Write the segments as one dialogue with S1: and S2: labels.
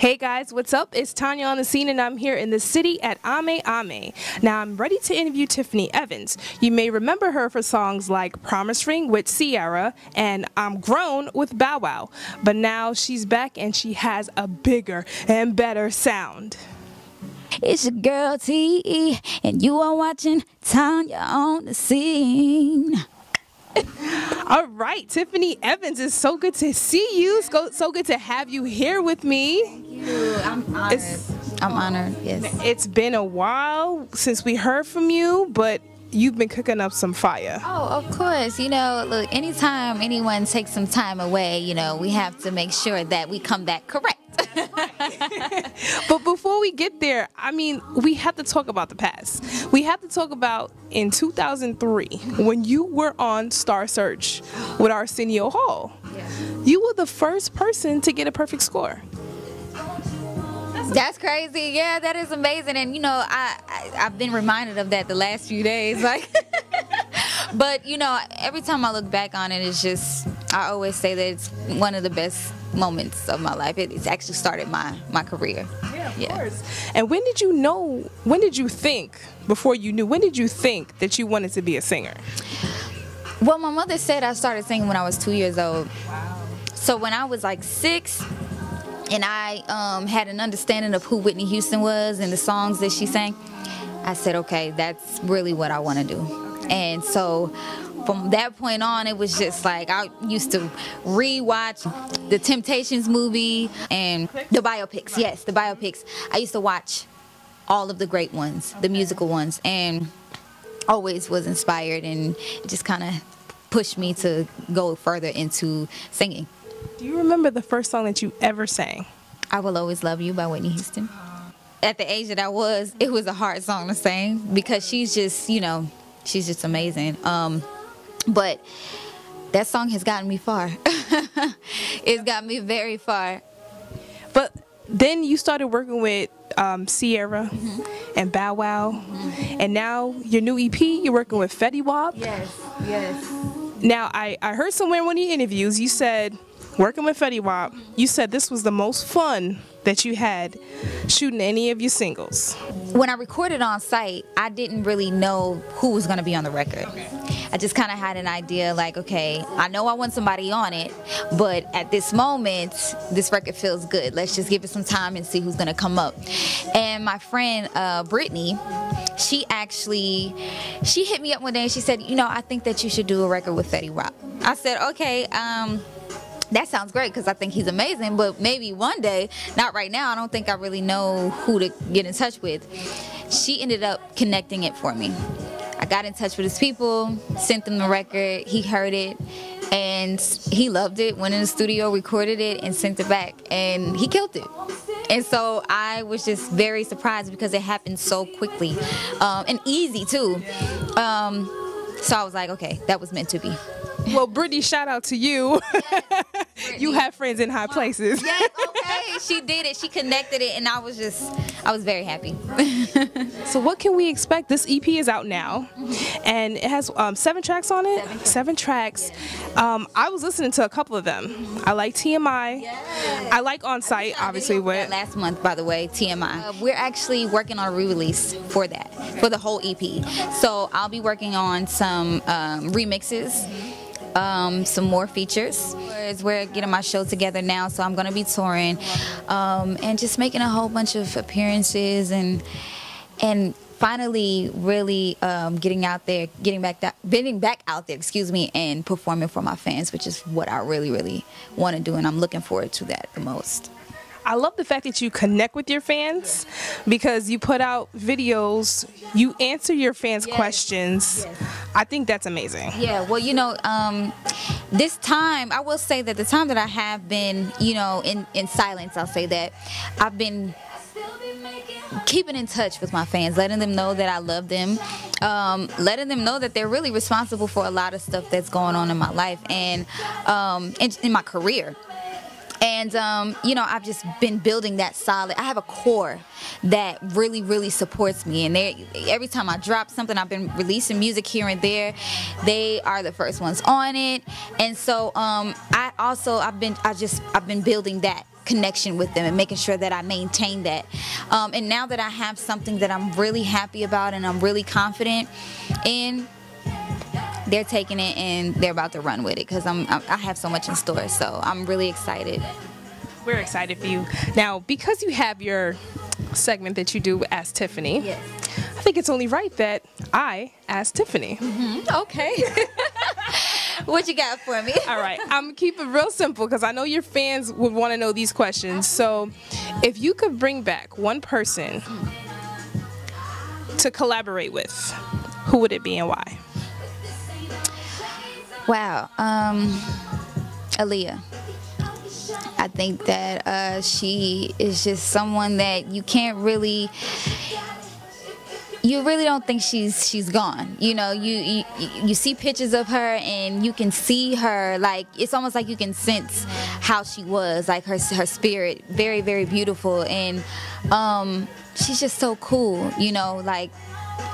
S1: Hey guys, what's up? It's Tanya on the scene and I'm here in the city at Ame Ame. Now I'm ready to interview Tiffany Evans. You may remember her for songs like Promise Ring with Ciara and I'm Grown with Bow Wow. But now she's back and she has a bigger and better sound.
S2: It's your girl T, and you are watching Tanya on the scene.
S1: All right, Tiffany Evans, it's so good to see you. It's so good to have you here with me.
S2: Thank you. I'm honored. I'm honored, yes.
S1: It's been a while since we heard from you, but you've been cooking up some fire.
S2: Oh, of course. You know, look, anytime anyone takes some time away, you know, we have to make sure that we come back correct.
S1: But before we get there, I mean, we have to talk about the past. We have to talk about in 2003 when you were on Star Search with Arsenio Hall.
S2: Yeah.
S1: You were the first person to get a perfect score.
S2: That's crazy. Yeah, that is amazing. And you know, I've been reminded of that the last few days. Like, but you know, every time I look back on it, it's just, I always say that it's one of the best moments of my life. It's actually started my career.
S1: Yeah, of course. And when did you know, when did you think, before you knew, when did you think that you wanted to be a singer?
S2: Well, my mother said I started singing when I was 2 years old.
S1: Wow.
S2: So when I was like 6, and I had an understanding of who Whitney Houston was and the songs that she sang, I said, okay, that's really what I want to do. And so from that point on, it was just like I used to rewatch the Temptations movie and the biopics. Yes, the biopics. I used to watch all of the great ones, the musical ones, and always was inspired, and it just kind of pushed me to go further into singing.
S1: Do you remember the first song that you ever sang?
S2: I Will Always Love You by Whitney Houston. At the age that I was, it was a hard song to sing because she's just, you know, she's just amazing. But that song has gotten me far. It's got me very far.
S1: But then you started working with Ciara and Bow Wow, and now your new EP, you're working with Fetty Wap.
S2: Yes, yes.
S1: Now, I heard somewhere in one of your interviews, you said, working with Fetty Wap, you said this was the most fun that you had shooting any of your singles.
S2: When I recorded on site, I didn't really know who was going to be on the record. I just kind of had an idea like, okay, I know I want somebody on it, but at this moment, this record feels good. Let's just give it some time and see who's going to come up. And my friend, Brittany, she hit me up one day and she said, you know, I think that you should do a record with Fetty Wap. I said, okay, that sounds great because I think he's amazing, but maybe one day, not right now. I don't think I really know who to get in touch with. She ended up connecting it for me. I got in touch with his people, sent them the record, he heard it, and he loved it, went in the studio, recorded it, and sent it back, and he killed it. And so I was just very surprised because it happened so quickly, and easy too. So I was like, okay, that was meant to be.
S1: Well, Brittany, shout out to you. Yes, you have friends in high places.
S2: Yes, okay. She did it. She connected it, and I was very happy.
S1: So what can we expect? This EP is out now, and it has 7 tracks on it. 7 tracks.
S2: Yes.
S1: I was listening to a couple of them. I like TMI.
S2: Yes.
S1: I like On Site, obviously. With
S2: last month, by the way, TMI. We're actually working on a re-release for that, for the whole EP. So I'll be working on some remixes. Some more features. We're getting my show together now, so I'm going to be touring and just making a whole bunch of appearances and finally really getting back out there, excuse me, and performing for my fans, which is what I really want to do, and I'm looking forward to that the most.
S1: I love the fact that you connect with your fans because you put out videos, you answer your fans' questions. Yes. I think that's amazing.
S2: Yeah, well, you know, this time, I will say that the time that I have been, you know, in silence, I'll say that, I've been keeping in touch with my fans, letting them know that I love them, letting them know that they're really responsible for a lot of stuff that's going on in my life and in my career. And, you know, I've just been building that solid. I have a core that really supports me. And every time I drop something, I've been releasing music here and there. They are the first ones on it. And so I've been building that connection with them and making sure that I maintain that. And now that I have something that I'm really happy about and I'm really confident in, they're taking it and they're about to run with it because I have so much in store. So I'm really excited.
S1: We're excited for you. Now, because you have your segment that you do Ask Tiffany,
S2: Yes.
S1: I think it's only right that I ask Tiffany.
S2: Okay. What you got for me?
S1: All right, I'm gonna keep it real simple because I know your fans would want to know these questions. So, if you could bring back one person to collaborate with, who would it be and why?
S2: Wow. Aaliyah. I think that she is just someone that you really don't think she's gone. You know, you see pictures of her and you can see her, like, it's almost like you can sense how she was, like her spirit, very, very beautiful. And she's just so cool, you know, like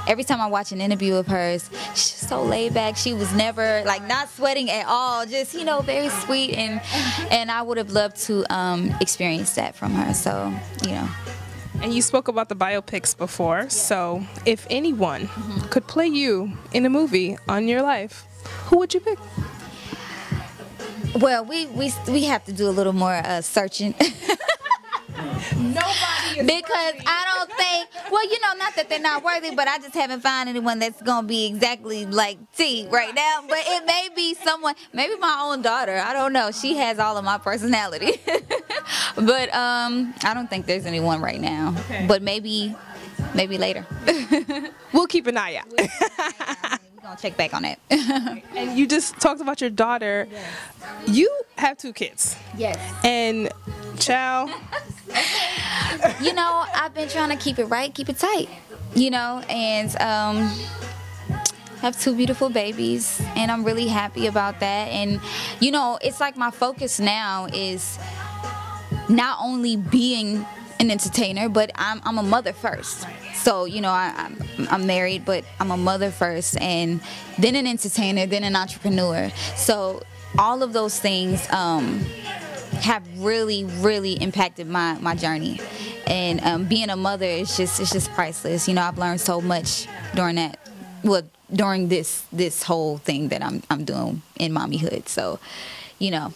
S2: every time I watch an interview of hers, she's so laid back. She was never like not sweating at all, just, you know, very sweet. And I would have loved to experience that from her. So, you know.
S1: And you spoke about the biopics before, so if anyone could play you in a movie on your life, who would you pick?
S2: Well, we have to do a little more searching.
S1: Nobody is
S2: because
S1: worthy.
S2: I don't think, well, you know, not that they're not worthy, but I just haven't found anyone that's gonna be exactly like T right now. But it may be someone, maybe my own daughter. I don't know. She has all of my personality. But I don't think there's anyone right now.
S1: Okay.
S2: But maybe later.
S1: We'll keep an eye out.
S2: We're gonna check back on that.
S1: And you just talked about your daughter.
S2: Yes.
S1: You have 2 kids.
S2: Yes.
S1: And child,
S2: You know, I've been trying to keep it right, keep it tight, you know, and have 2 beautiful babies, and I'm really happy about that. And, you know, it's like my focus now is not only being an entertainer, but I'm a mother first. So, you know, I'm married, but I'm a mother first, and then an entertainer, then an entrepreneur. So all of those things have really, really impacted my journey. And being a mother is just priceless. You know, I've learned so much during that. Well, during this whole thing that I'm doing in mommyhood. So, you know,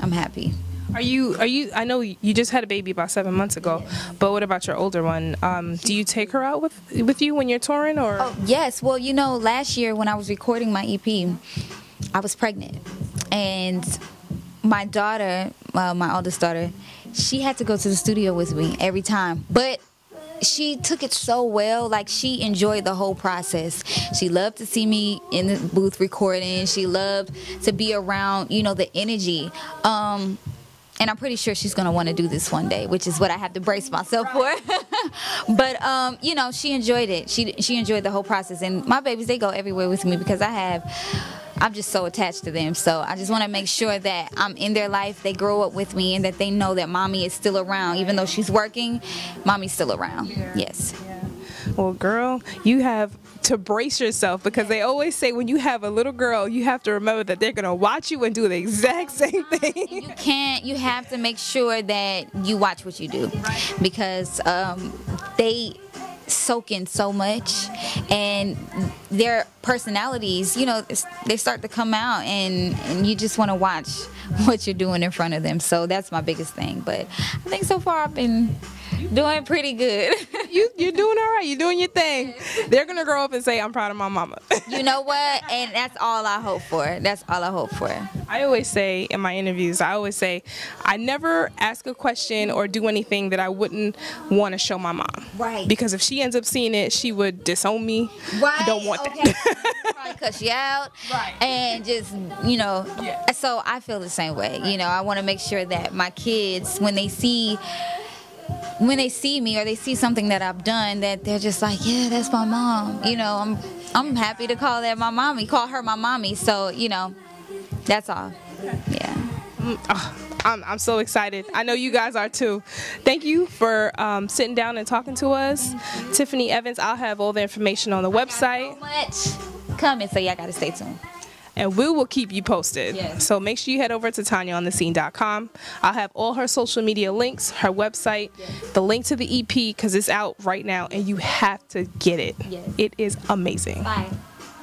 S2: I'm happy.
S1: are you? I know you just had a baby about 7 months ago, but what about your older one? Do you take her out with you when you're touring, or?
S2: Oh, yes. Well, you know, last year when I was recording my EP, I was pregnant, and my daughter, my oldest daughter, she had to go to the studio with me every time, but she took it so well. Like, she enjoyed the whole process. She loved to see me in the booth recording. She loved to be around, you know, the energy. And I'm pretty sure she's going to want to do this one day, which is what I have to brace myself for. But, you know, she enjoyed it. She enjoyed the whole process. And my babies, they go everywhere with me because I'm just so attached to them. So I just want to make sure that I'm in their life, they grow up with me, and that they know that mommy is still around. Even though she's working, mommy's still around.
S1: Yeah.
S2: Yes.
S1: Yeah. Well, girl, you have to brace yourself, because they always say when you have a little girl, you have to remember that they're going to watch you and do the exact same thing.
S2: You have to make sure that you watch what you do, because they soak in so much, and their personalities, you know, they start to come out, and you just want to watch what you're doing in front of them. So that's my biggest thing. But I think so far I've been doing pretty good.
S1: You're doing all right. You're doing your thing. They're going to grow up and say, I'm proud of my mama.
S2: You know what? And that's all I hope for. That's all I hope for.
S1: I always say in my interviews, I never ask a question or do anything that I wouldn't want to show my mom.
S2: Right.
S1: Because if she ends up seeing it, she would disown me.
S2: Right.
S1: I don't want
S2: that. Probably cuss you out.
S1: Right.
S2: And just, you know.
S1: Yeah.
S2: So I feel the same way. You know, I want to make sure that my kids, when they see me or they see something that I've done, that they're just like, yeah, that's my mom. You know, I'm happy to call that my mommy, call her my mommy. So, you know, that's all. Yeah.
S1: I'm so excited. I know you guys are too. Thank you for sitting down and talking to us. Tiffany Evans, I'll have all the information on the website.
S2: So much coming, so y'all got to stay tuned.
S1: and we will keep you posted.
S2: Yes.
S1: So make sure you head over to TanyaOnTheScene.com. I'll have all her social media links, her website, the link to the EP, because it's out right now, and you have to get it.
S2: Yes.
S1: It is amazing.
S2: Bye.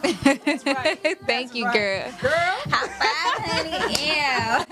S1: That's right.
S2: Thank you,
S1: right.
S2: girl.
S1: Girl.
S2: High five, honey. Yeah.